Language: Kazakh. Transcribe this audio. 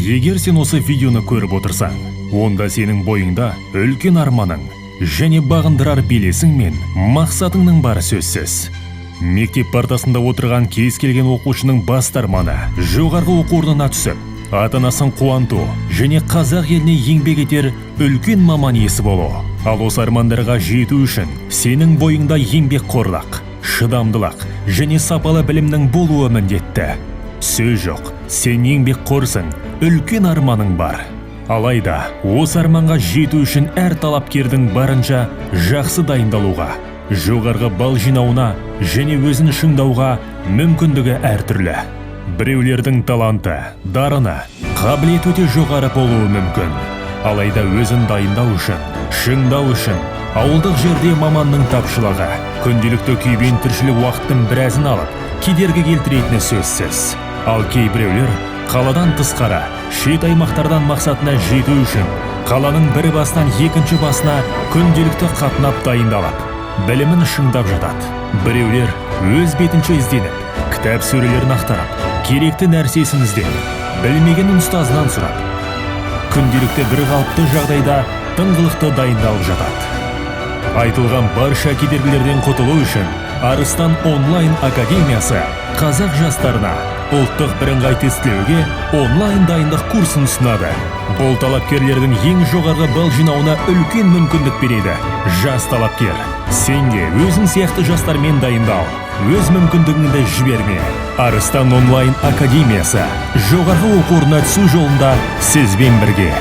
Егер сен осы видеоны көріп отырсаң, онда сенің бойыңда үлкен арманың және бағындырар белесің мен мақсатыңның бары сөзсіз. Мектеп партасында отырған кез келген оқушының басты арманы жоғарғы оқу орнына түсіп, ата-анасын қуанту және қазақ еліне еңбек етер үлкен маман иесі болу. Ал осы армандарға жету үшін сенің бойыңда еңбекқорлық, шыдамдылық және сапалы білімнің болуы міндетті. Сөз жоқ, сен еңбекқорсың, үлкен арманың бар. Алайда, осы арманға жету үшін әр талапкердің барынша жақсы дайындалуға, жоғарғы балл жинауына және өзін шыңдауға мүмкіндігі әртүрлі. Біреулердің таланты, дарыны, қабілеті өте жоғары болуы мүмкін. Алайда өзін дайындау үшін, шыңдау үшін, ауылдық жерде маманның тапшылығы, күнделікті күйбең тіршілік уақыттың біразын алып, кедергі келтіретіні сөзсіз. Ал кейбіреулер қаладан тысқары, шет аймақтардан мақсатына жету үшін қаланың бір басынан екінші басына күнделікті қатынап дайындалып, білімін шыңдап жатады. Біреулер өз бетінше ізденіп, кітап сөрелерін ақтарып, керекті нәрсесін ізденіп, білмегенін ұстазынан сұрап, күнделікті бір қалыпты жағдайда тыңғылықты дайындалып жатады. Айтылған барша кедергілерден құтылу үшін Арыстан онлайн академиясы қазақ жастарына ұлттық бірыңғай тестілеуге онлайн дайындық курсын ұсынады. Бұл талапкерлердің ең жоғарғы балл жинауына үлкен мүмкіндік береді. Жас талапкер, сен де өзің сияқты жастармен дайындал. Өз мүмкіндігіңді жіберме. Арыстан онлайн академиясы жоғарғы оқу орнына түсу жолында сізбен бірге.